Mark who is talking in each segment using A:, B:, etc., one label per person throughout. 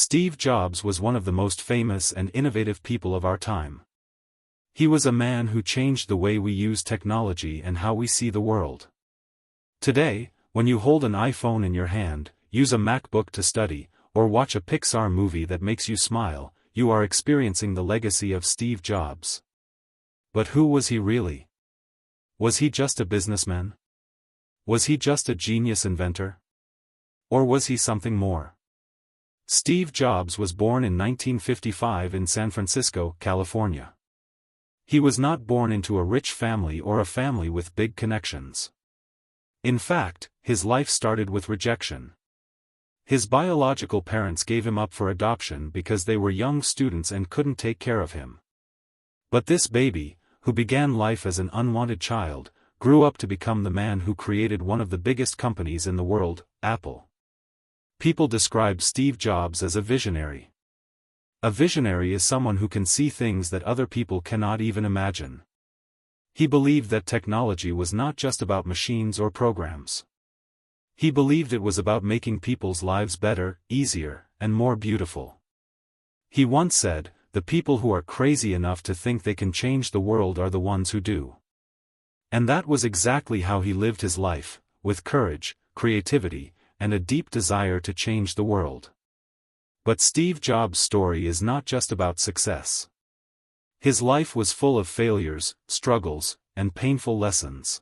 A: Steve Jobs was one of the most famous and innovative people of our time. He was a man who changed the way we use technology and how we see the world. Today, when you hold an iPhone in your hand, use a MacBook to study, or watch a Pixar movie that makes you smile, you are experiencing the legacy of Steve Jobs. But who was he really? Was he just a businessman? Was he just a genius inventor? Or was he something more? Steve Jobs was born in 1955 in San Francisco, California. He was not born into a rich family or a family with big connections. In fact, his life started with rejection. His biological parents gave him up for adoption because they were young students and couldn't take care of him. But this baby, who began life as an unwanted child, grew up to become the man who created one of the biggest companies in the world, Apple. People describe Steve Jobs as a visionary. A visionary is someone who can see things that other people cannot even imagine. He believed that technology was not just about machines or programs. He believed it was about making people's lives better, easier, and more beautiful. He once said, "The people who are crazy enough to think they can change the world are the ones who do." And that was exactly how he lived his life, with courage, creativity, and a deep desire to change the world. But Steve Jobs' story is not just about success. His life was full of failures, struggles, and painful lessons.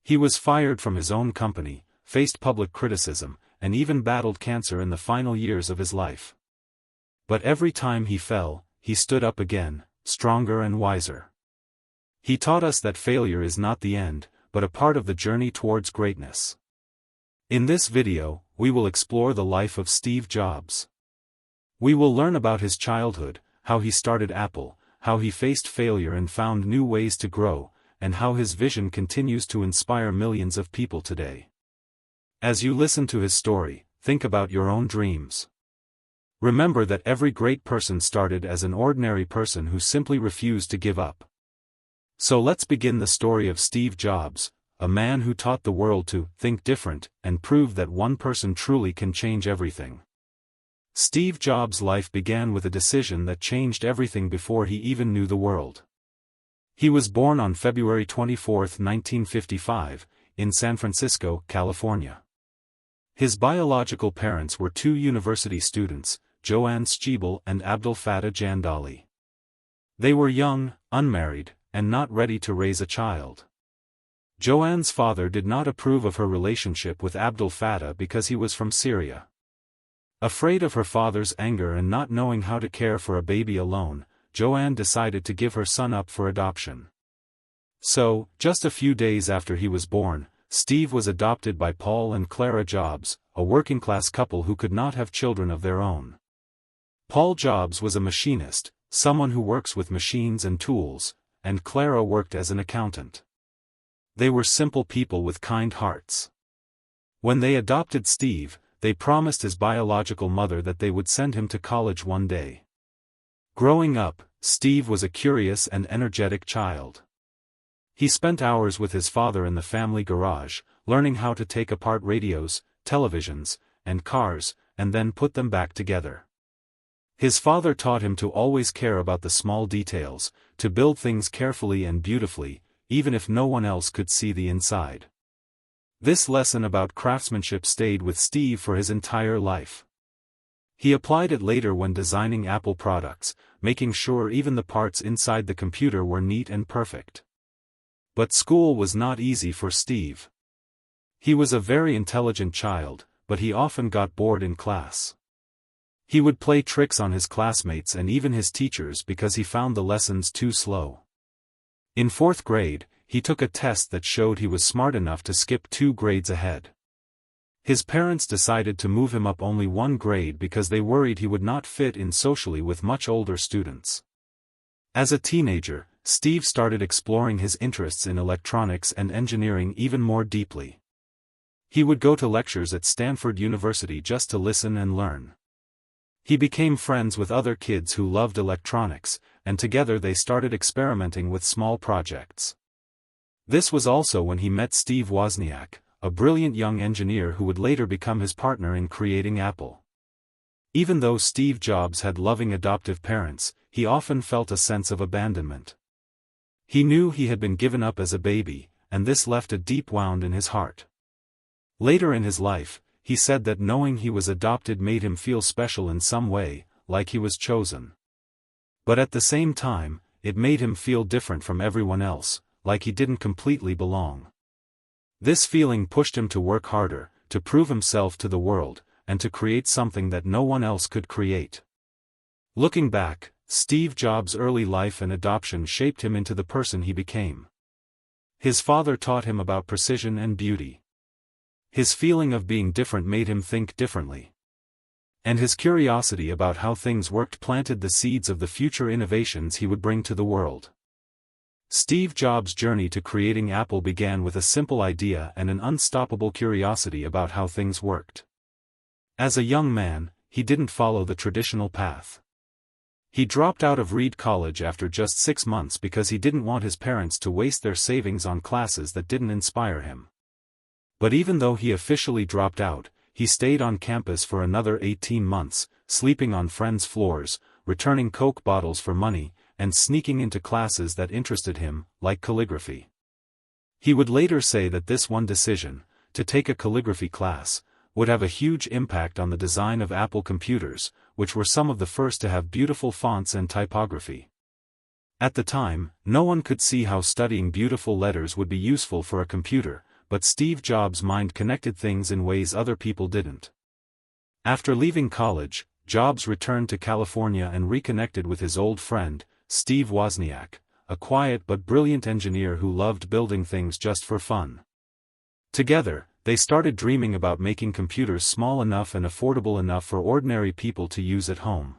A: He was fired from his own company, faced public criticism, and even battled cancer in the final years of his life. But every time he fell, he stood up again, stronger and wiser. He taught us that failure is not the end, but a part of the journey towards greatness. In this video, we will explore the life of Steve Jobs. We will learn about his childhood, how he started Apple, how he faced failure and found new ways to grow, and how his vision continues to inspire millions of people today. As you listen to his story, think about your own dreams. Remember that every great person started as an ordinary person who simply refused to give up. So let's begin the story of Steve Jobs, a man who taught the world to think different and proved that one person truly can change everything. Steve Jobs' life began with a decision that changed everything before he even knew the world. He was born on February 24, 1955, in San Francisco, California. His biological parents were two university students, Joanne Schiebel and Abdul Fattah Jandali. They were young, unmarried, and not ready to raise a child. Joanne's father did not approve of her relationship with Abdul Fattah because he was from Syria. Afraid of her father's anger and not knowing how to care for a baby alone, Joanne decided to give her son up for adoption. So, just a few days after he was born, Steve was adopted by Paul and Clara Jobs, a working-class couple who could not have children of their own. Paul Jobs was a machinist, someone who works with machines and tools, and Clara worked as an accountant. They were simple people with kind hearts. When they adopted Steve, they promised his biological mother that they would send him to college one day. Growing up, Steve was a curious and energetic child. He spent hours with his father in the family garage, learning how to take apart radios, televisions, and cars, and then put them back together. His father taught him to always care about the small details, to build things carefully and beautifully, even if no one else could see the inside. This lesson about craftsmanship stayed with Steve for his entire life. He applied it later when designing Apple products, making sure even the parts inside the computer were neat and perfect. But school was not easy for Steve. He was a very intelligent child, but he often got bored in class. He would play tricks on his classmates and even his teachers because he found the lessons too slow. In 4th grade, he took a test that showed he was smart enough to skip 2 grades ahead. His parents decided to move him up only 1 grade because they worried he would not fit in socially with much older students. As a teenager, Steve started exploring his interests in electronics and engineering even more deeply. He would go to lectures at Stanford University just to listen and learn. He became friends with other kids who loved electronics, and together they started experimenting with small projects. This was also when he met Steve Wozniak, a brilliant young engineer who would later become his partner in creating Apple. Even though Steve Jobs had loving adoptive parents, he often felt a sense of abandonment. He knew he had been given up as a baby, and this left a deep wound in his heart. Later in his life, he said that knowing he was adopted made him feel special in some way, like he was chosen. But at the same time, it made him feel different from everyone else, like he didn't completely belong. This feeling pushed him to work harder, to prove himself to the world, and to create something that no one else could create. Looking back, Steve Jobs' early life and adoption shaped him into the person he became. His father taught him about precision and beauty. His feeling of being different made him think differently. And his curiosity about how things worked planted the seeds of the future innovations he would bring to the world. Steve Jobs' journey to creating Apple began with a simple idea and an unstoppable curiosity about how things worked. As a young man, he didn't follow the traditional path. He dropped out of Reed College after just 6 months because he didn't want his parents to waste their savings on classes that didn't inspire him. But even though he officially dropped out, he stayed on campus for another 18 months, sleeping on friends' floors, returning Coke bottles for money, and sneaking into classes that interested him, like calligraphy. He would later say that this one decision, to take a calligraphy class, would have a huge impact on the design of Apple computers, which were some of the first to have beautiful fonts and typography. At the time, no one could see how studying beautiful letters would be useful for a computer, but Steve Jobs' mind connected things in ways other people didn't. After leaving college, Jobs returned to California and reconnected with his old friend, Steve Wozniak, a quiet but brilliant engineer who loved building things just for fun. Together, they started dreaming about making computers small enough and affordable enough for ordinary people to use at home.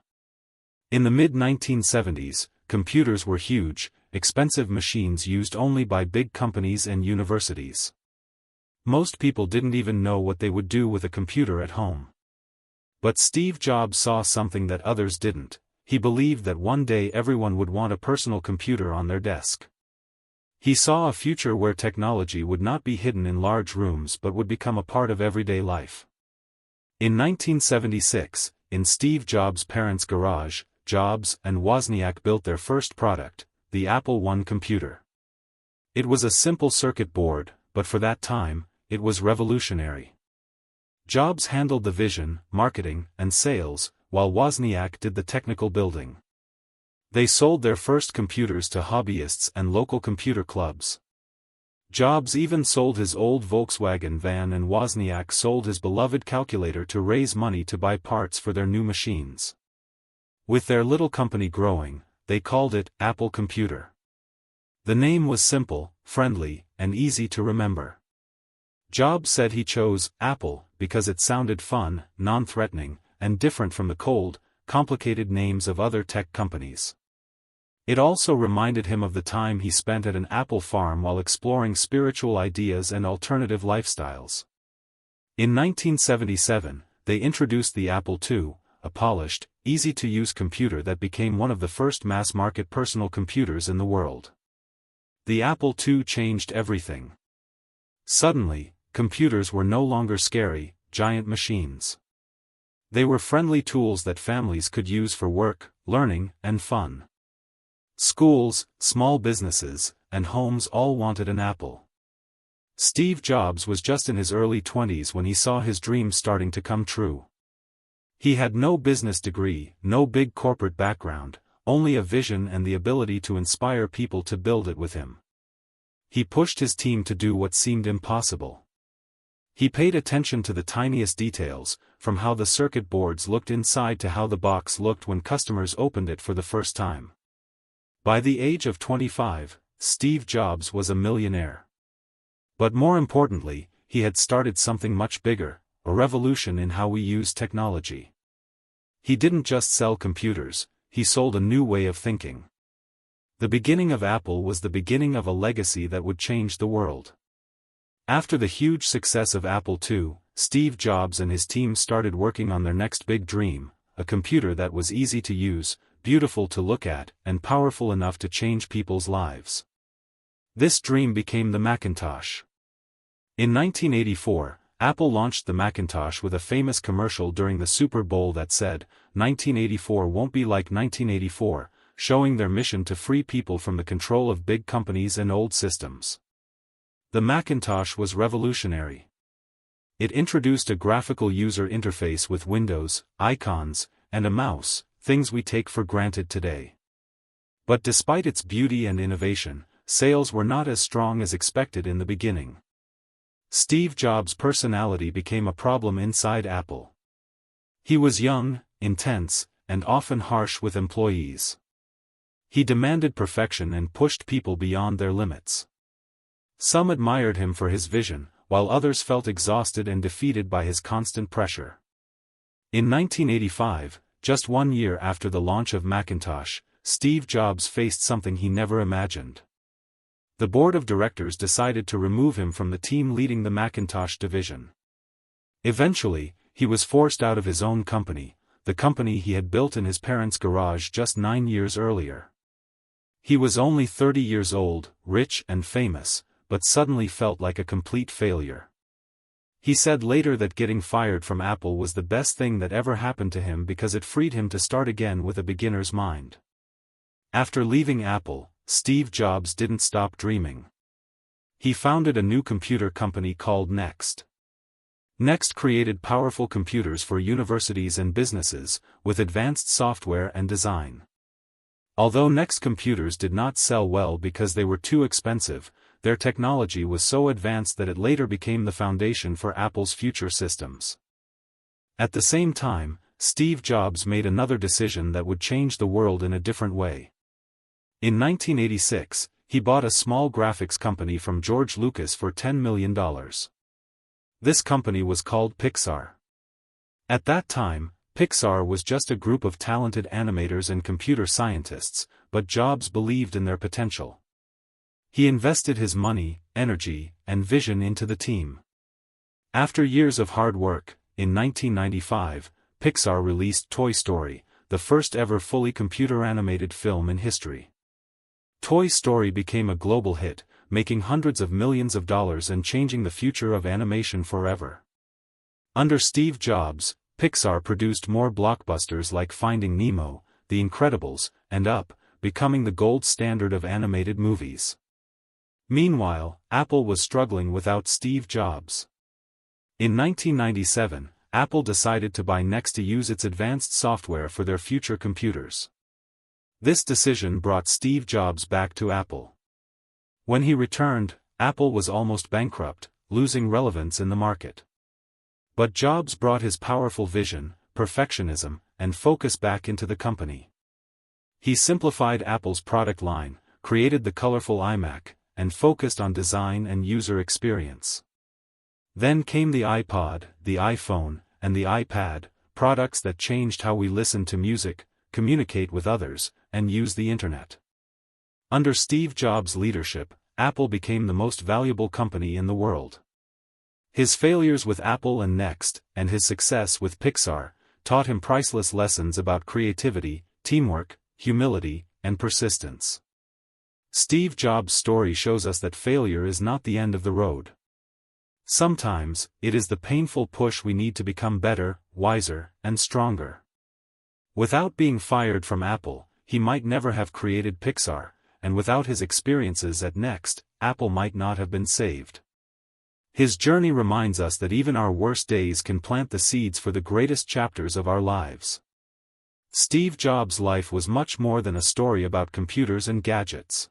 A: In the mid-1970s, computers were huge, expensive machines used only by big companies and universities. Most people didn't even know what they would do with a computer at home. But Steve Jobs saw something that others didn't. He believed that one day everyone would want a personal computer on their desk. He saw a future where technology would not be hidden in large rooms but would become a part of everyday life. In 1976, in Steve Jobs' parents' garage, Jobs and Wozniak built their first product, the Apple I computer. It was a simple circuit board, but for that time, it was revolutionary. Jobs handled the vision, marketing, and sales, while Wozniak did the technical building. They sold their first computers to hobbyists and local computer clubs. Jobs even sold his old Volkswagen van and Wozniak sold his beloved calculator to raise money to buy parts for their new machines. With their little company growing, they called it Apple Computer. The name was simple, friendly, and easy to remember. Jobs said he chose Apple because it sounded fun, non-threatening, and different from the cold, complicated names of other tech companies. It also reminded him of the time he spent at an apple farm while exploring spiritual ideas and alternative lifestyles. In 1977, they introduced the Apple II, a polished, easy-to-use computer that became one of the first mass-market personal computers in the world. The Apple II changed everything. Suddenly, computers were no longer scary, giant machines. They were friendly tools that families could use for work, learning, and fun. Schools, small businesses, and homes all wanted an Apple. Steve Jobs was just in his early 20s when he saw his dreams starting to come true. He had no business degree, no big corporate background, only a vision and the ability to inspire people to build it with him. He pushed his team to do what seemed impossible. He paid attention to the tiniest details, from how the circuit boards looked inside to how the box looked when customers opened it for the first time. By the age of 25, Steve Jobs was a millionaire. But more importantly, he had started something much bigger, a revolution in how we use technology. He didn't just sell computers, he sold a new way of thinking. The beginning of Apple was the beginning of a legacy that would change the world. After the huge success of Apple II, Steve Jobs and his team started working on their next big dream, a computer that was easy to use, beautiful to look at, and powerful enough to change people's lives. This dream became the Macintosh. In 1984, Apple launched the Macintosh with a famous commercial during the Super Bowl that said, "1984 won't be like 1984, showing their mission to free people from the control of big companies and old systems. The Macintosh was revolutionary. It introduced a graphical user interface with windows, icons, and a mouse, things we take for granted today. But despite its beauty and innovation, sales were not as strong as expected in the beginning. Steve Jobs' personality became a problem inside Apple. He was young, intense, and often harsh with employees. He demanded perfection and pushed people beyond their limits. Some admired him for his vision, while others felt exhausted and defeated by his constant pressure. In 1985, just 1 year after the launch of Macintosh, Steve Jobs faced something he never imagined. The board of directors decided to remove him from the team leading the Macintosh division. Eventually, he was forced out of his own company, the company he had built in his parents' garage just 9 years earlier. He was only 30 years old, rich and famous, but suddenly felt like a complete failure. He said later that getting fired from Apple was the best thing that ever happened to him because it freed him to start again with a beginner's mind. After leaving Apple, Steve Jobs didn't stop dreaming. He founded a new computer company called Next. Next created powerful computers for universities and businesses, with advanced software and design. Although Next computers did not sell well because they were too expensive, their technology was so advanced that it later became the foundation for Apple's future systems. At the same time, Steve Jobs made another decision that would change the world in a different way. In 1986, he bought a small graphics company from George Lucas for $10 million. This company was called Pixar. At that time, Pixar was just a group of talented animators and computer scientists, but Jobs believed in their potential. He invested his money, energy, and vision into the team. After years of hard work, in 1995, Pixar released Toy Story, the first ever fully computer-animated film in history. Toy Story became a global hit, making hundreds of millions of dollars and changing the future of animation forever. Under Steve Jobs, Pixar produced more blockbusters like Finding Nemo, The Incredibles, and Up, becoming the gold standard of animated movies. Meanwhile, Apple was struggling without Steve Jobs. In 1997, Apple decided to buy Next to use its advanced software for their future computers. This decision brought Steve Jobs back to Apple. When he returned, Apple was almost bankrupt, losing relevance in the market. But Jobs brought his powerful vision, perfectionism, and focus back into the company. He simplified Apple's product line, created the colorful iMac, and focused on design and user experience. Then came the iPod, the iPhone, and the iPad, products that changed how we listen to music, communicate with others, and use the internet. Under Steve Jobs' leadership, Apple became the most valuable company in the world. His failures with Apple and Next, and his success with Pixar, taught him priceless lessons about creativity, teamwork, humility, and persistence. Steve Jobs' story shows us that failure is not the end of the road. Sometimes, it is the painful push we need to become better, wiser, and stronger. Without being fired from Apple, he might never have created Pixar, and without his experiences at Next, Apple might not have been saved. His journey reminds us that even our worst days can plant the seeds for the greatest chapters of our lives. Steve Jobs' life was much more than a story about computers and gadgets.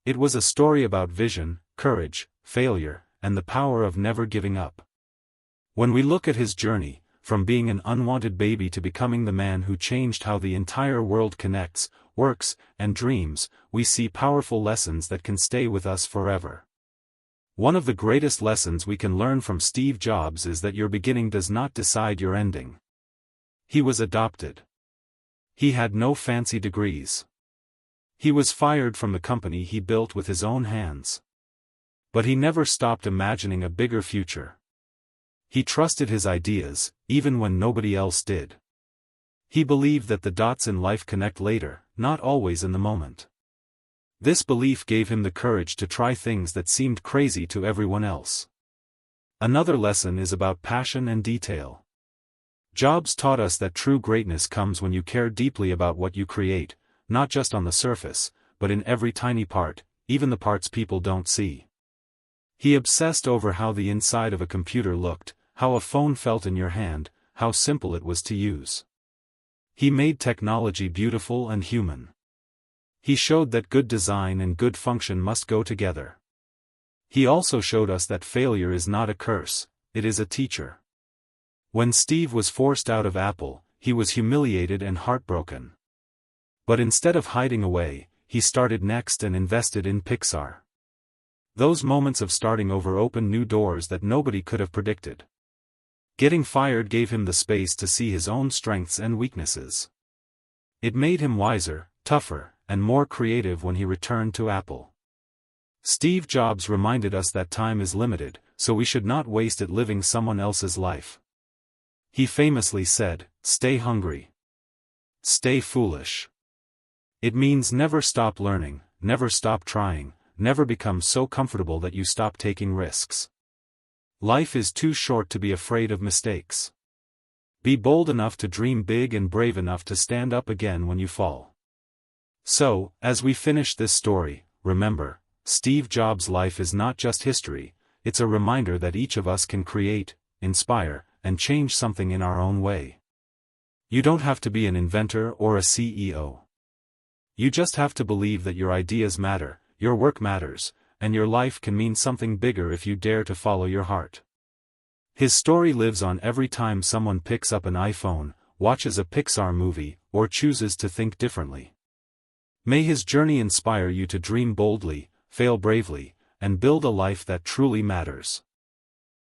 A: It was a story about vision, courage, failure, and the power of never giving up. When we look at his journey, from being an unwanted baby to becoming the man who changed how the entire world connects, works, and dreams, we see powerful lessons that can stay with us forever. One of the greatest lessons we can learn from Steve Jobs is that your beginning does not decide your ending. He was adopted. He had no fancy degrees. He was fired from the company he built with his own hands. But he never stopped imagining a bigger future. He trusted his ideas, even when nobody else did. He believed that the dots in life connect later, not always in the moment. This belief gave him the courage to try things that seemed crazy to everyone else. Another lesson is about passion and detail. Jobs taught us that true greatness comes when you care deeply about what you create, not just on the surface, but in every tiny part, even the parts people don't see. He obsessed over how the inside of a computer looked, how a phone felt in your hand, how simple it was to use. He made technology beautiful and human. He showed that good design and good function must go together. He also showed us that failure is not a curse, it is a teacher. When Steve was forced out of Apple, he was humiliated and heartbroken. But instead of hiding away, he started next and invested in Pixar. Those moments of starting over opened new doors that nobody could have predicted. Getting fired gave him the space to see his own strengths and weaknesses. It made him wiser, tougher, and more creative when he returned to Apple. Steve Jobs reminded us that time is limited, so we should not waste it living someone else's life. He famously said, "Stay hungry. Stay foolish." It means never stop learning, never stop trying, never become so comfortable that you stop taking risks. Life is too short to be afraid of mistakes. Be bold enough to dream big and brave enough to stand up again when you fall. So, as we finish this story, remember, Steve Jobs' life is not just history, it's a reminder that each of us can create, inspire, and change something in our own way. You don't have to be an inventor or a CEO. You just have to believe that your ideas matter, your work matters, and your life can mean something bigger if you dare to follow your heart. His story lives on every time someone picks up an iPhone, watches a Pixar movie, or chooses to think differently. May his journey inspire you to dream boldly, fail bravely, and build a life that truly matters.